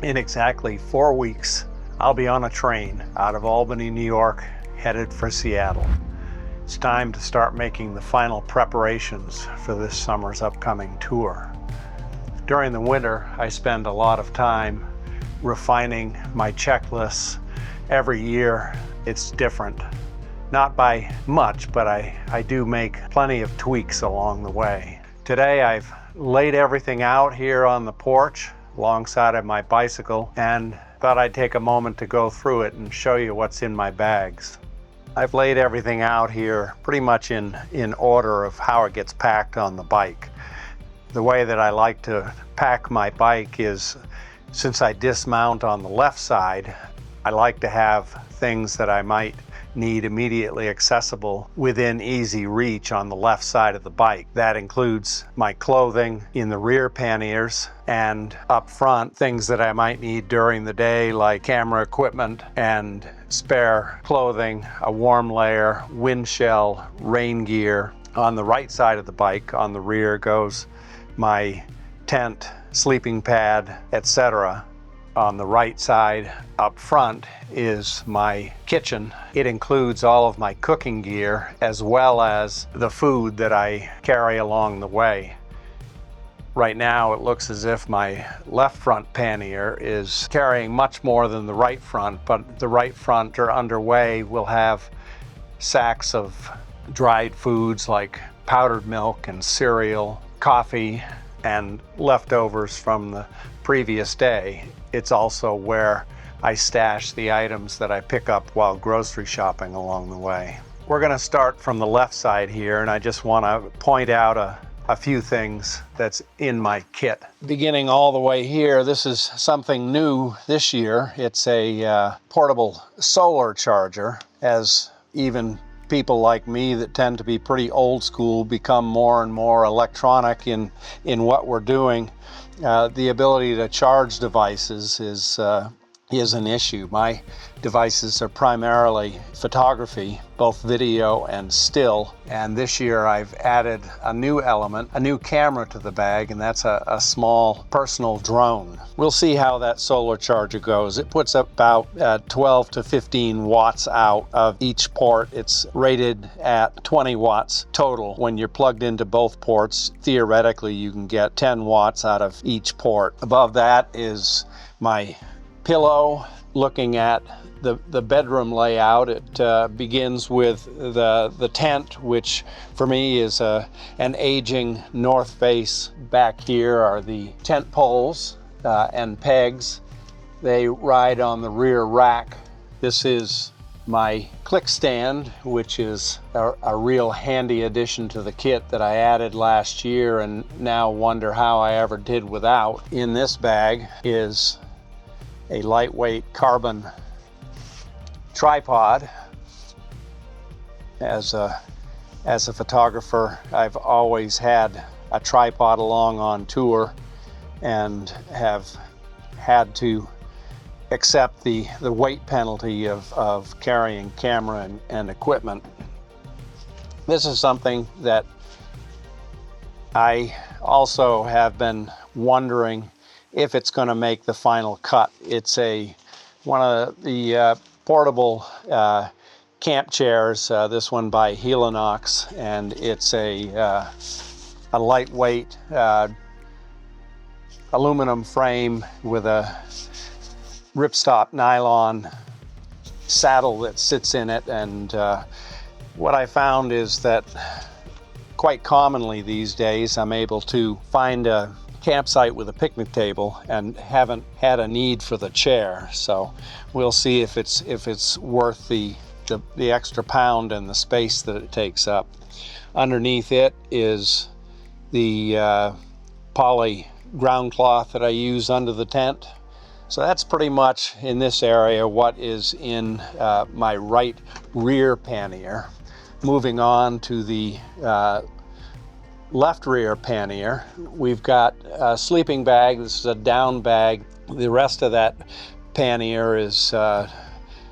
In exactly 4 weeks, I'll be on a train out of Albany, New York, headed for Seattle. It's time to start making the final preparations for this summer's upcoming tour. During the winter, I spend a lot of time refining my checklists. Every year, it's different. Not by much, but I do make plenty of tweaks along the way. Today, I've laid everything out here on the porch alongside of my bicycle and thought I'd take a moment to go through it and show you what's in my bags. I've laid everything out here pretty much in order of how it gets packed on the bike. The way that I like to pack my bike is, since I dismount on the left side, I like to have things that I might need immediately accessible within easy reach on the left side of the bike. That includes my clothing in the rear panniers, and up front things that I might need during the day, like camera equipment and spare clothing, a warm layer, wind shell, rain gear. On the right side of the bike, on the rear, goes my tent, sleeping pad, etc. On the right side up front is my kitchen. It includes all of my cooking gear as well as the food that I carry along the way. Right now it looks as if my left front pannier is carrying much more than the right front, but the right front or underway will have sacks of dried foods like powdered milk and cereal, coffee, and leftovers from the previous day. It's also where I stash the items that I pick up while grocery shopping along the way. We're going to start from the left side here, and I just want to point out a few things that's in my kit. Beginning all the way here, this is something new this year. It's a portable solar charger. As even people like me that tend to be pretty old school become more and more electronic in what we're doing, the ability to charge devices is an issue. My devices are primarily photography, both video and still, and this year I've added a new element, a new camera to the bag, and that's a small personal drone. We'll see how that solar charger goes. It puts about 12 to 15 watts out of each port. It's rated at 20 watts total. When you're plugged into both ports, theoretically you can get 10 watts out of each port. Above that is my pillow. Looking at the bedroom layout, it begins with the tent, which for me is an aging north face. Back here are the tent poles and pegs. They ride on the rear rack. This is my click stand, which is a real handy addition to the kit that I added last year and now wonder how I ever did without. In this bag is a lightweight carbon tripod. As a photographer, I've always had a tripod along on tour and have had to accept the weight penalty of carrying camera and equipment. This is something that I also have been wondering if it's going to make the final cut. It's one of the portable camp chairs, this one by Helinox, and it's a lightweight aluminum frame with a ripstop nylon saddle that sits in it. And what I found is that quite commonly these days I'm able to find a campsite with a picnic table and haven't had a need for the chair. So we'll see if it's worth the extra pound and the space that it takes up. Underneath it is the poly ground cloth that I use under the tent. So that's pretty much in this area what is in my right rear pannier. Moving on to the left rear pannier, we've got a sleeping bag. This is a down bag. The rest of that pannier is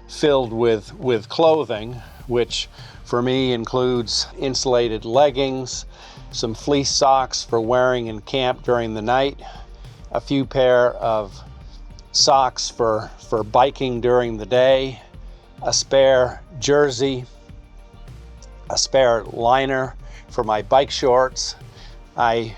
filled with clothing, which for me includes insulated leggings, some fleece socks for wearing in camp during the night, a few pair of socks for biking during the day, a spare jersey, a spare liner for my bike shorts. I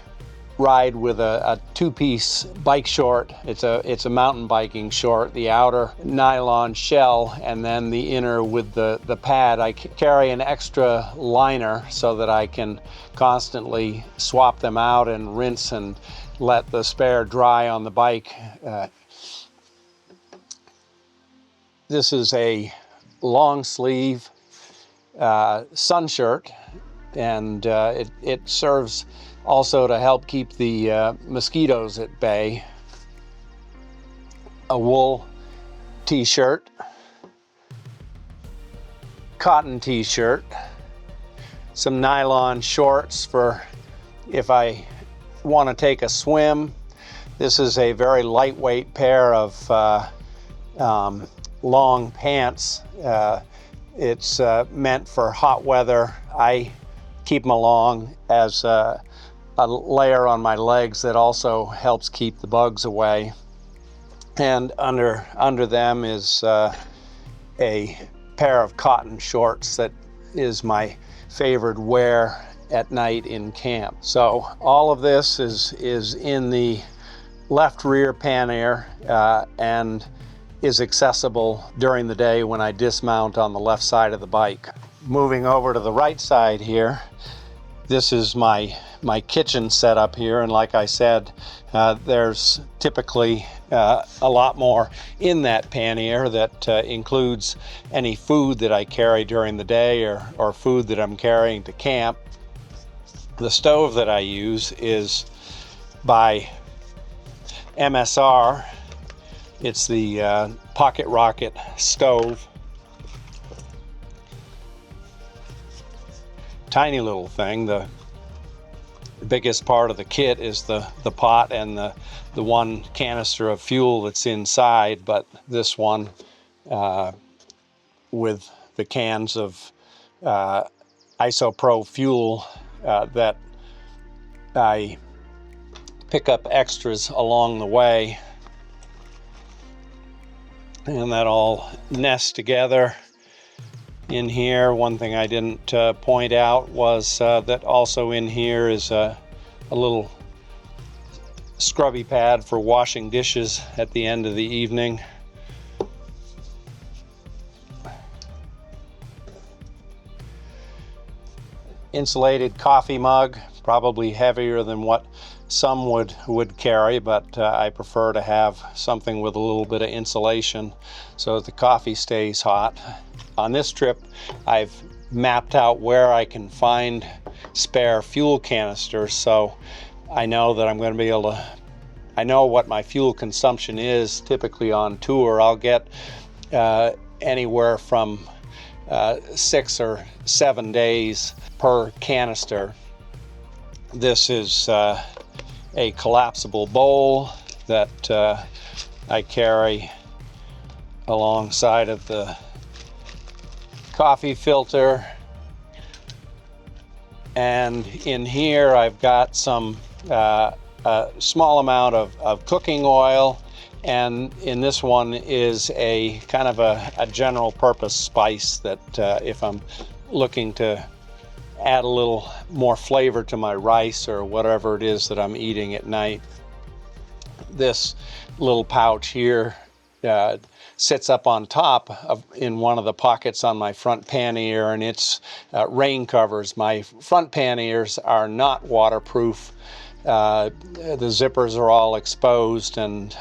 ride with a two-piece bike short. It's a mountain biking short, the outer nylon shell and then the inner with the pad. I carry an extra liner so that I can constantly swap them out and rinse and let the spare dry on the bike. This is a long sleeve sun shirt, and it serves also to help keep the mosquitoes at bay. A wool t-shirt, cotton t-shirt, some nylon shorts for if I want to take a swim. This is a very lightweight pair of long pants. It's meant for hot weather. I keep them along as a layer on my legs that also helps keep the bugs away. And under them is a pair of cotton shorts that is my favorite wear at night in camp. So all of this is in the left rear pannier and is accessible during the day when I dismount on the left side of the bike. Moving over to the right side here, this is my kitchen setup here, and like I said, there's typically a lot more in that pannier that includes any food that I carry during the day or food that I'm carrying to camp. The stove that I use is by MSR. It's the Pocket Rocket stove. Tiny little thing. The biggest part of the kit is the pot and the one canister of fuel that's inside, but this one with the cans of isopro fuel that I pick up extras along the way, and that all nests together in here. One thing I didn't point out was that also in here is a little scrubby pad for washing dishes at the end of the evening. Insulated coffee mug, probably heavier than what some would carry, but I prefer to have something with a little bit of insulation so that the coffee stays hot. On this trip, I've mapped out where I can find spare fuel canisters, so I know that I'm going to be able to, I know what my fuel consumption is typically on tour. I'll get anywhere from 6 or 7 days per canister. This is a collapsible bowl that I carry alongside of the coffee filter, and in here I've got some a small amount of cooking oil, and in this one is a kind of a general purpose spice that if I'm looking to add a little more flavor to my rice or whatever it is that I'm eating at night. This little pouch here sits up on top in one of the pockets on my front pannier, and it's rain covers. My front panniers are not waterproof. The zippers are all exposed, and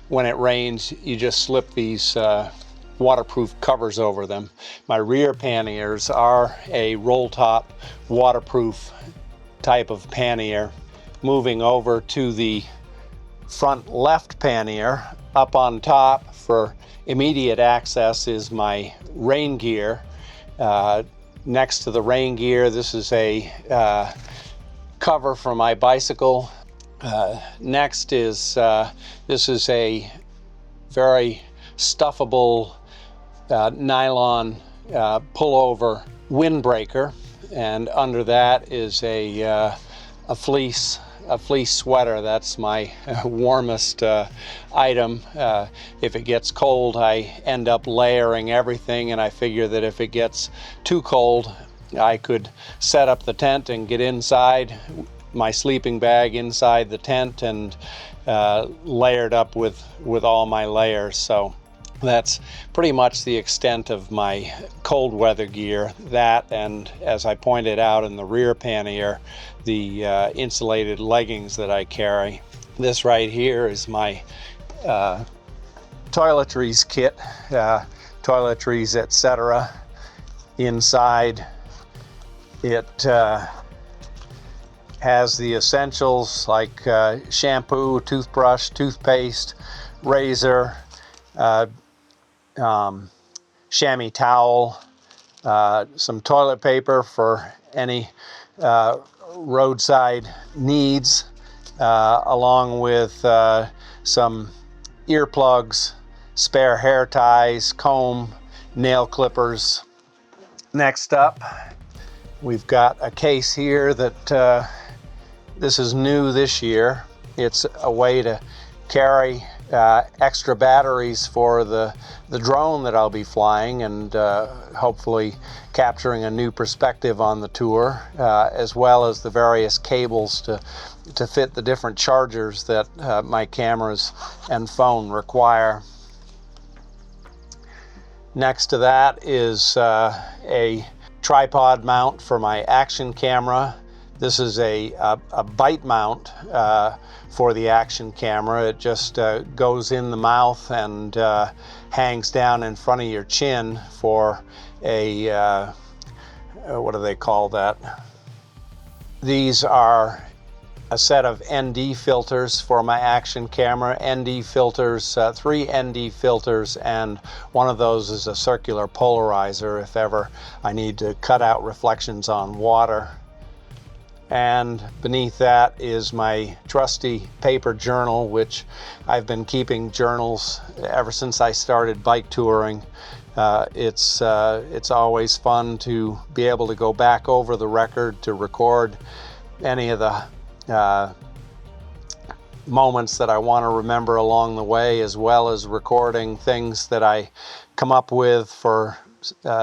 when it rains you just slip these waterproof covers over them. My rear panniers are a roll top waterproof type of pannier. Moving over to the front left pannier, up on top for immediate access is my rain gear. Next to the rain gear, this is a cover for my bicycle. Next is this is a very stuffable nylon pullover windbreaker, and under that is a fleece a fleece sweater. That's my warmest item. If it gets cold, I end up layering everything, and I figure that if it gets too cold, I could set up the tent and get inside my sleeping bag inside the tent and layered up with all my layers. So that's pretty much the extent of my cold weather gear. That, and as I pointed out in the rear pannier, the insulated leggings that I carry. This right here is my toiletries kit, toiletries, etc. Inside it has the essentials like shampoo, toothbrush, toothpaste, razor, chamois towel, some toilet paper for any roadside needs, along with some earplugs, spare hair ties, comb, nail clippers. Next up, we've got a case here that this is new this year. It's a way to carry extra batteries for the drone that I'll be flying, and hopefully capturing a new perspective on the tour, as well as the various cables to fit the different chargers that my cameras and phone require. Next to that is a tripod mount for my action camera. This is a bite mount for the action camera. It just goes in the mouth and hangs down in front of your chin for a, what do they call that? These are a set of ND filters for my action camera. ND filters, 3 ND filters, and one of those is a circular polarizer if ever I need to cut out reflections on water. And beneath that is my trusty paper journal, which I've been keeping journals ever since I started bike touring. It's always fun to be able to go back over the record to record any of the moments that I want to remember along the way, as well as recording things that I come up with for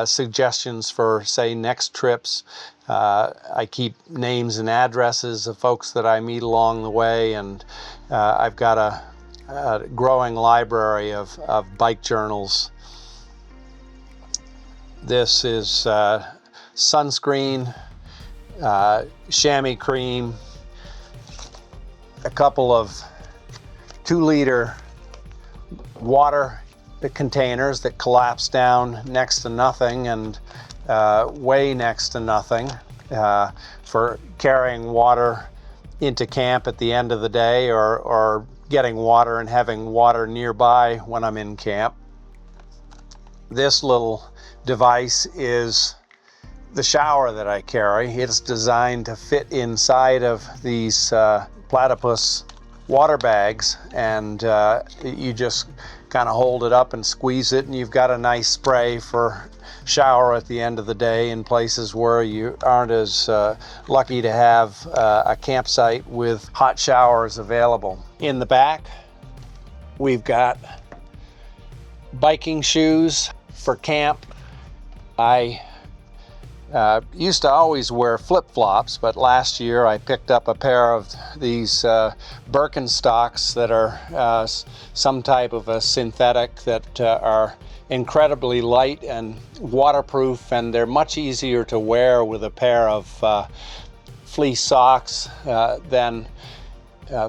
suggestions for, say, next trips. I keep names and addresses of folks that I meet along the way, and I've got a growing library of bike journals. This is sunscreen, chamois cream, a couple of 2-liter water containers that collapse down next to nothing and weigh next to nothing, for carrying water into camp at the end of the day, or getting water and having water nearby when I'm in camp. This little device is the shower that I carry. It's designed to fit inside of these platypus water bags, and you just kind of hold it up and squeeze it, and you've got a nice spray for shower at the end of the day in places where you aren't as lucky to have a campsite with hot showers available. In the back, we've got biking shoes for camp. I used to always wear flip-flops, but last year I picked up a pair of these Birkenstocks that are some type of a synthetic that are incredibly light and waterproof, and they're much easier to wear with a pair of fleece socks than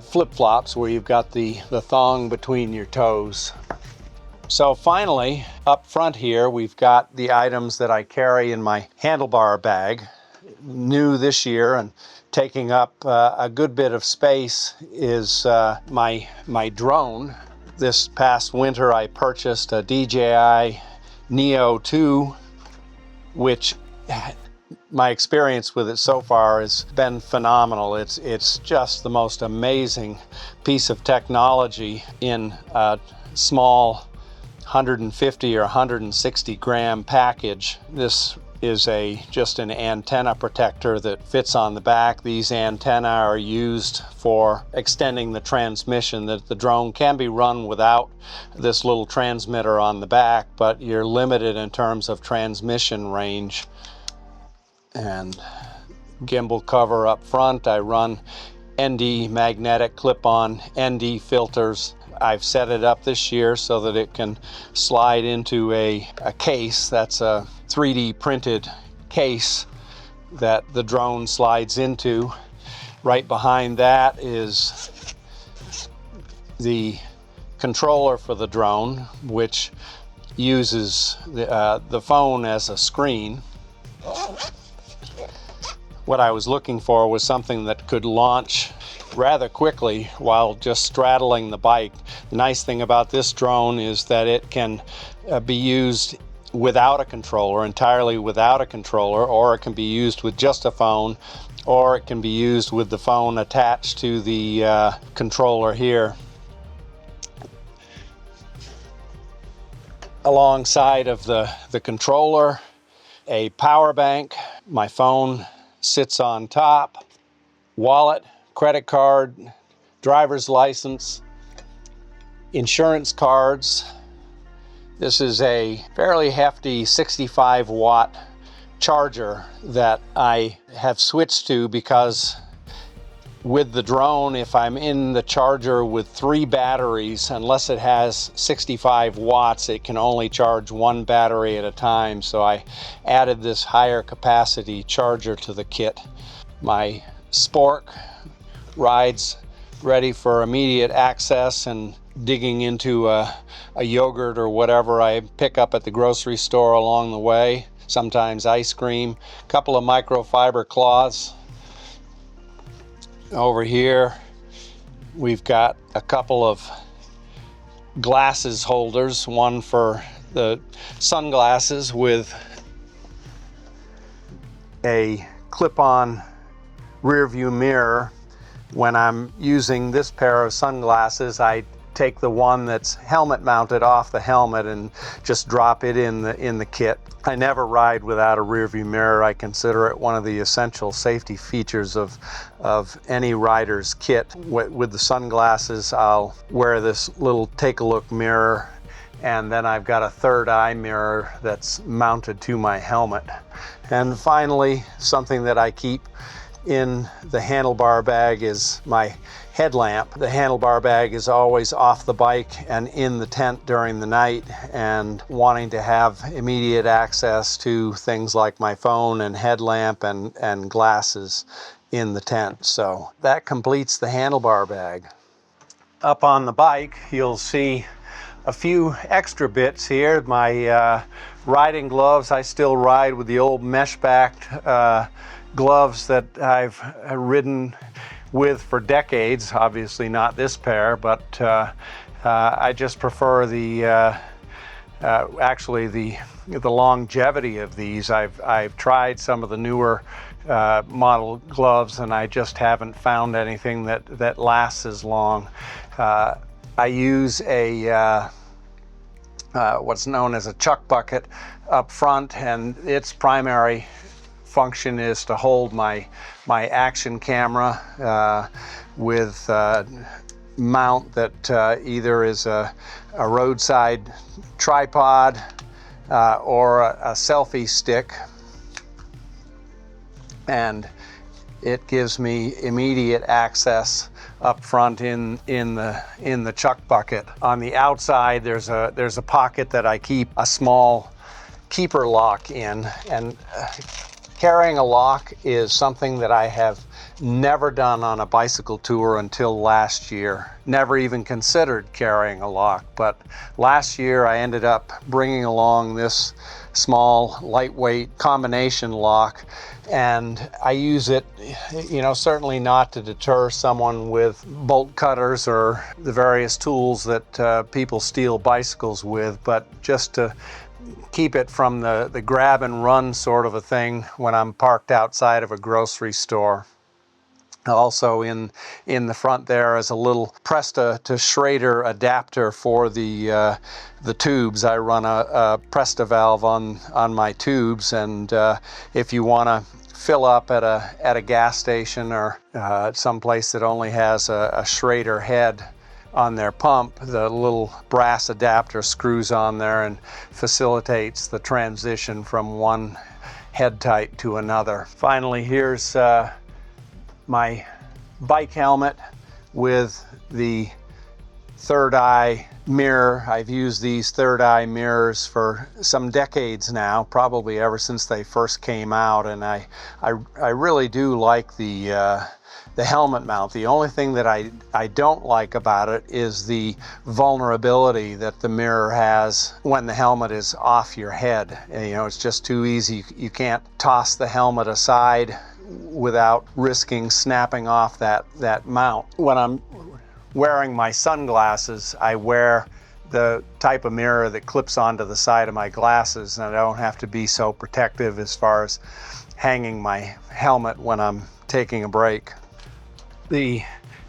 flip-flops where you've got the thong between your toes. So finally, up front here, we've got the items that I carry in my handlebar bag. New this year and taking up a good bit of space is my drone. This past winter I purchased a DJI Neo 2, which my experience with it so far has been phenomenal. It's just the most amazing piece of technology in a small 150 or 160 gram package. This is just an antenna protector that fits on the back. These antennae are used for extending the transmission. That the drone can be run without this little transmitter on the back, but you're limited in terms of transmission range. And gimbal cover up front, I run ND magnetic clip-on ND filters. I've set it up this year so that it can slide into a case. That's a 3D printed case that the drone slides into. Right behind that is the controller for the drone, which uses the phone as a screen. What I was looking for was something that could launch rather quickly while just straddling the bike. The nice thing about this drone is that it can be used without a controller, entirely without a controller, or it can be used with just a phone, or it can be used with the phone attached to the controller here. Alongside of the controller, a power bank. My phone sits on top, wallet, credit card, driver's license, insurance cards. This is a fairly hefty 65 watt charger that I have switched to because with the drone, if I'm in the charger with 3 batteries, unless it has 65 watts, it can only charge 1 battery at a time. So I added this higher capacity charger to the kit. My spork rides ready for immediate access and digging into a yogurt or whatever I pick up at the grocery store along the way. Sometimes ice cream, a couple of microfiber cloths. Over here we've got a couple of glasses holders, one for the sunglasses with a clip-on rear view mirror. When I'm using this pair of sunglasses, I take the one that's helmet mounted off the helmet and just drop it in the kit. I never ride without a rear view mirror. I consider it one of the essential safety features of any rider's kit. With the sunglasses, I'll wear this little take-a-look mirror, and then I've got a third eye mirror that's mounted to my helmet. And finally, something that I keep in the handlebar bag is my headlamp. The handlebar bag is always off the bike and in the tent during the night, and wanting to have immediate access to things like my phone and headlamp and glasses in the tent. So that completes the handlebar bag. Up on the bike, you'll see a few extra bits here. My riding gloves, I still ride with the old mesh-backed gloves that I've ridden with for decades. Obviously not this pair, but I just prefer actually the longevity of these. I've tried some of the newer model gloves, and I just haven't found anything that lasts as long. I use a what's known as a Chuckbucket up front, and its primary function is to hold my action camera with mount that either is a roadside tripod or a selfie stick, and it gives me immediate access up front in the Chuckbucket. On the outside, there's a pocket that I keep a small keeper lock in, and carrying a lock is something that I have never done on a bicycle tour until last year. Never even considered carrying a lock, but last year I ended up bringing along this small, lightweight combination lock, and I use it, certainly not to deter someone with bolt cutters or the various tools that people steal bicycles with, but just to keep it from the grab and run sort of a thing when I'm parked outside of a grocery store. Also in the front there is a little Presta to Schrader adapter for the tubes. I run a Presta valve on my tubes, and if you want to fill up at a gas station or some place that only has a Schrader head on their pump, the little brass adapter screws on there and facilitates the transition from one head type to another. Finally, here's my bike helmet with the third eye mirror. I've used these third eye mirrors for some decades now, probably ever since they first came out, and I really do like the helmet mount. The only thing that I don't like about it is the vulnerability that the mirror has when the helmet is off your head. You know, it's just too easy. You can't toss the helmet aside without risking snapping off that mount. When I'm wearing my sunglasses, I wear the type of mirror that clips onto the side of my glasses, and I don't have to be so protective as far as hanging my helmet when I'm taking a break. The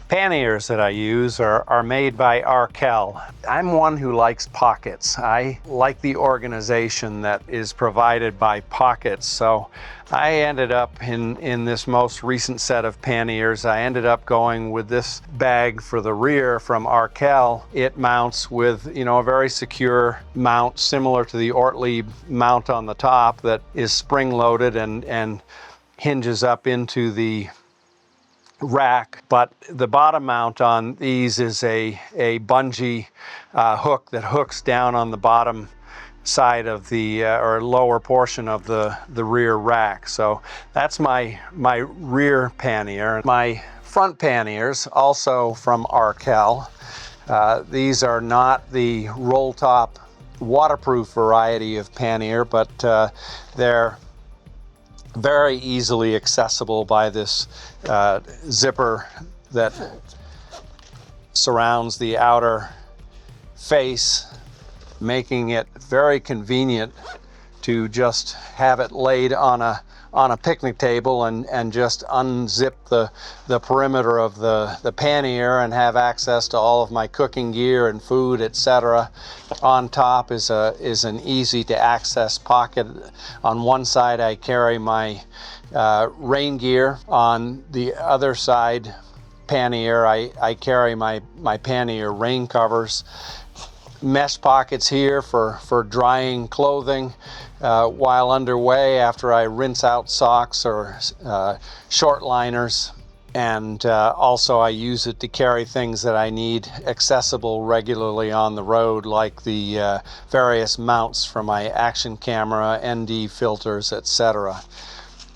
panniers that I use are made by Arkel. I'm one who likes pockets. I like the organization that is provided by pockets, so I ended up in this most recent set of panniers, I ended up going with this bag for the rear from Arkel. It mounts with, you know, a very secure mount similar to the Ortlieb mount on the top that is spring loaded and hinges up into the rack, but the bottom mount on these is a bungee hook that hooks down on the bottom side of the or lower portion of the rear rack. So that's my rear pannier. My front panniers, also from Arkel. These are not the roll top waterproof variety of pannier, but they're very easily accessible by this zipper that surrounds the outer face, making it very convenient to just have it laid on a picnic table and just unzip the perimeter of the pannier and have access to all of my cooking gear and food, etc. On top is an easy to access pocket. On one side I carry my rain gear. On the other side pannier I carry my pannier rain covers. Mesh pockets here for drying clothing while underway after I rinse out socks or short liners, and also I use it to carry things that I need accessible regularly on the road, like the various mounts for my action camera, ND filters, etc.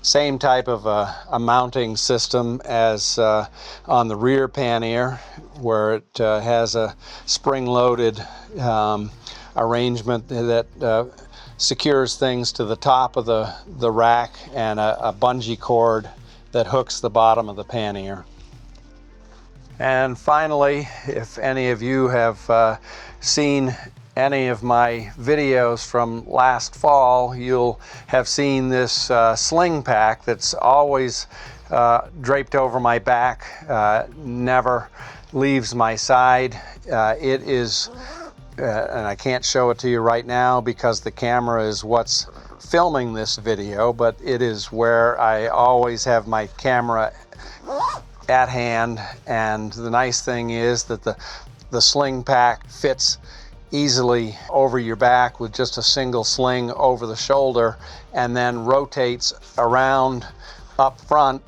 Same type of a mounting system as on the rear pannier, where it has a spring-loaded arrangement that secures things to the top of the rack, and a bungee cord that hooks the bottom of the pannier. And finally, if any of you have seen any of my videos from last fall, you'll have seen this sling pack that's always draped over my back, never leaves my side. It is, and I can't show it to you right now because the camera is what's filming this video, but it is where I always have my camera at hand. And the nice thing is that the sling pack fits easily over your back with just a single sling over the shoulder, and then rotates around up front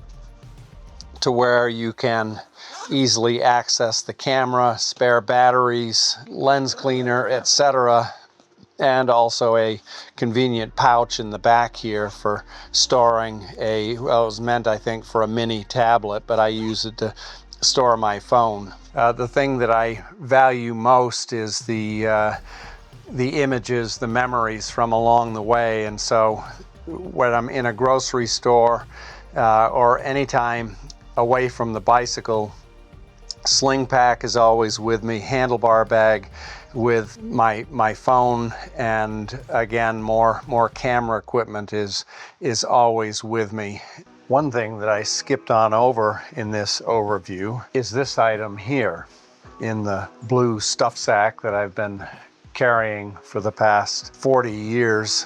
to where you can easily access the camera, spare batteries, lens cleaner, etc. And also a convenient pouch in the back here for storing well, it was meant, I think, for a mini tablet, but I use it to store my phone. The thing that I value most is the images, the memories from along the way. And so when I'm in a grocery store or anytime away from the bicycle, sling pack is always with me, handlebar bag with my phone, and again more camera equipment is always with me. One thing that I skipped on over in this overview is this item here in the blue stuff sack that I've been carrying for the past 40 years.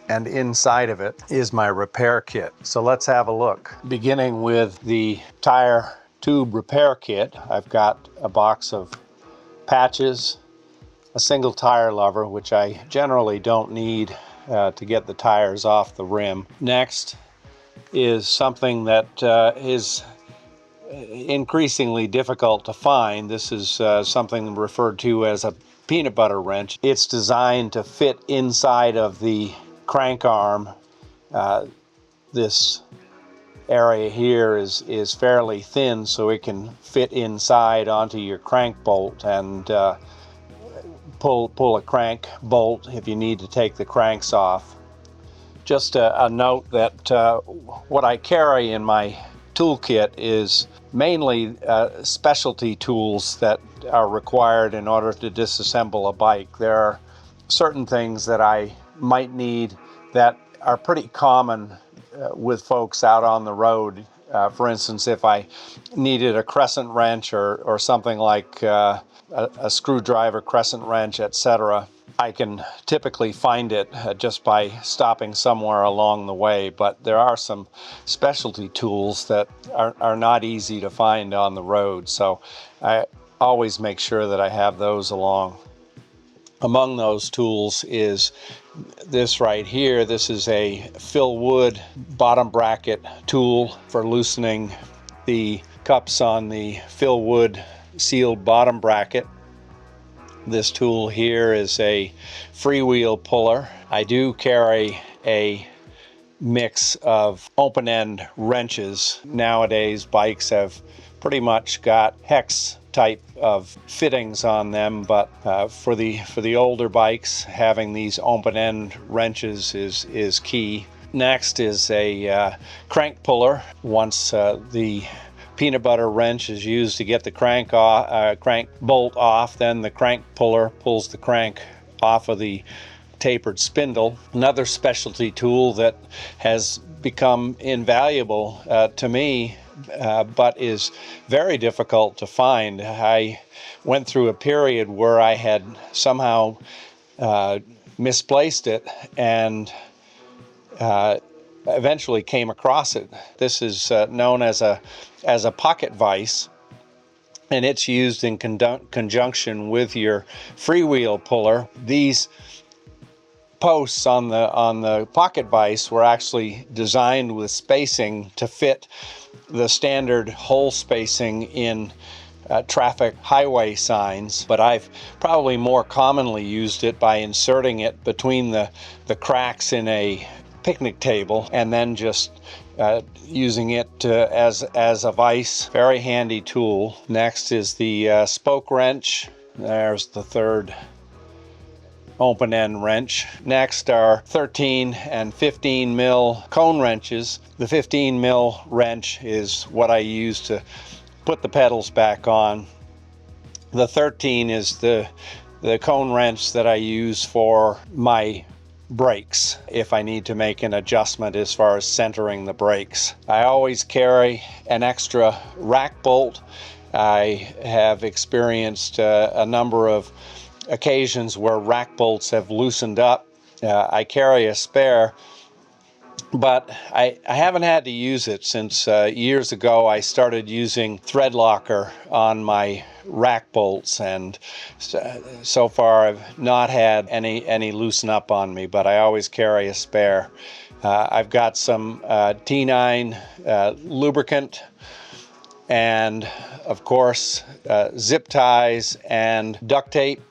And inside of it is my repair kit. So let's have a look. Beginning with the tire tube repair kit, I've got a box of patches, a single tire lever, which I generally don't need to get the tires off the rim. Next is something that is increasingly difficult to find. This is something referred to as a peanut butter wrench. It's designed to fit inside of the crank arm. This area here is fairly thin, so it can fit inside onto your crank bolt and pull a crank bolt if you need to take the cranks off. Just a note that what I carry in my toolkit is mainly specialty tools that are required in order to disassemble a bike. There are certain things that I might need that are pretty common with folks out on the road. For instance, if I needed a crescent wrench or something like a screwdriver, crescent wrench, etc., I can typically find it just by stopping somewhere along the way, but there are some specialty tools that are not easy to find on the road, so I always make sure that I have those along. Among those tools is this right here. This is a fill wood bottom bracket tool for loosening the cups on the fill wood sealed bottom bracket. This tool here is a freewheel puller. I do carry a mix of open-end wrenches. Nowadays, bikes have pretty much got hex type of fittings on them, but for the older bikes, having these open-end wrenches is key. Next is a crank puller. Once the peanut butter wrench is used to get the crank bolt off, then the crank puller pulls the crank off of the tapered spindle. Another specialty tool that has become invaluable to me, but is very difficult to find. I went through a period where I had somehow misplaced it and eventually came across it. This is known as a pocket vise, and it's used in conjunction with your freewheel puller. These posts on the pocket vise were actually designed with spacing to fit the standard hole spacing in traffic highway signs, but I've probably more commonly used it by inserting it between the cracks in a picnic table and then just using it as a vise. Very handy tool. Next is the spoke wrench. There's the third open-end wrench. Next are 13 and 15 mil cone wrenches. The 15 mil wrench is what I use to put the pedals back on. The 13 is the cone wrench that I use for my brakes if I need to make an adjustment as far as centering the brakes. I always carry an extra rack bolt. I have experienced a number of occasions where rack bolts have loosened up. I carry a spare, but I haven't had to use it since years ago. I started using thread locker on my rack bolts, and so far I've not had any loosen up on me, but I always carry a spare. I've got some T9 lubricant, and of course zip ties and duct tape.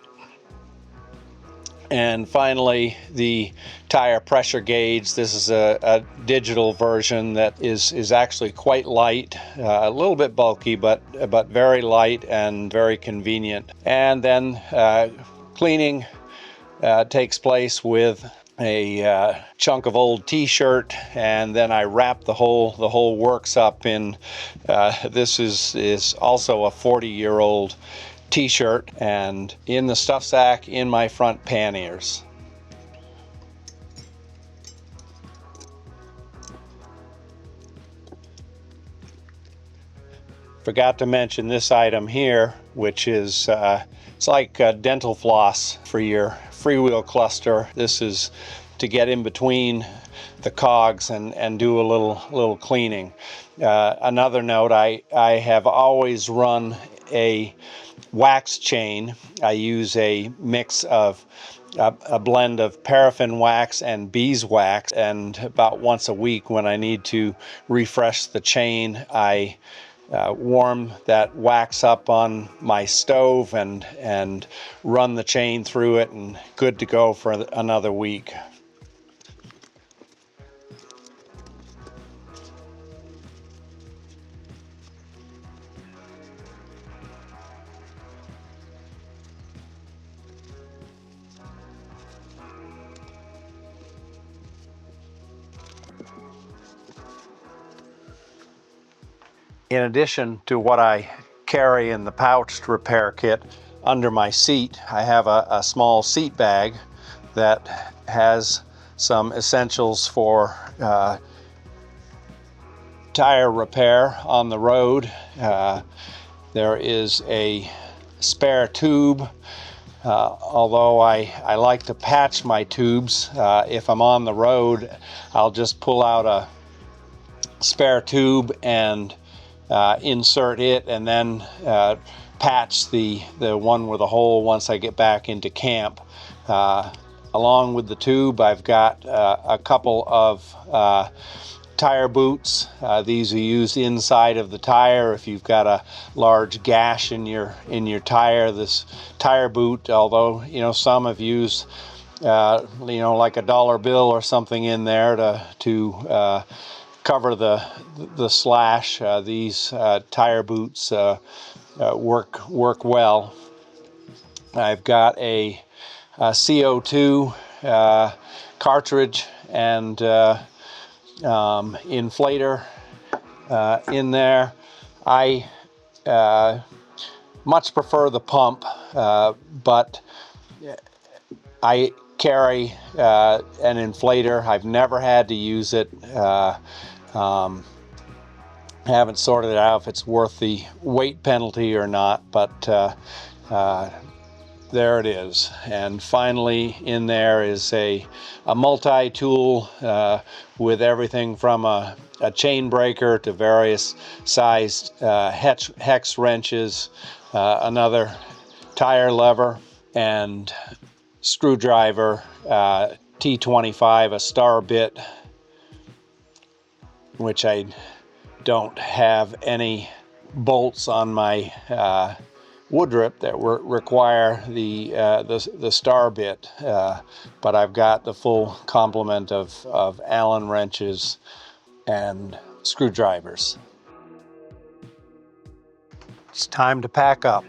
And finally, the tire pressure gauge. This is a digital version that is actually quite light, a little bit bulky, but very light and very convenient. And then cleaning takes place with a chunk of old t-shirt, and then I wrap the whole works up in this is also a 40-year-old t-shirt, and in the stuff sack in my front panniers. Forgot to mention this item here, which is it's like dental floss for your freewheel cluster. This is to get in between the cogs and do a little cleaning. Another note, I have always run a wax chain. I use a mix of a blend of paraffin wax and beeswax, and about once a week when I need to refresh the chain, I warm that wax up on my stove and run the chain through it, and good to go for another week. In addition to what I carry in the pouched repair kit under my seat, I have a small seat bag that has some essentials for tire repair on the road. There is a spare tube. Although I like to patch my tubes, if I'm on the road, I'll just pull out a spare tube and insert it, and then patch the one with a hole once I get back into camp. Along with the tube, I've got a couple of tire boots. These are used inside of the tire if you've got a large gash in your tire. This tire boot, although some have used like a dollar bill or something in there to cover the slash, these tire boots work well. I've got a CO2 cartridge and inflator in there. I much prefer the pump, but I carry an inflator. I've never had to use it. Haven't sorted out if it's worth the weight penalty or not, but there it is. And finally in there is a multi-tool with everything from a chain breaker to various sized hex wrenches, another tire lever, and screwdriver, T-28, a star bit, which I don't have any bolts on my Woodrup that require the star bit, but I've got the full complement of Allen wrenches and screwdrivers. It's time to pack up.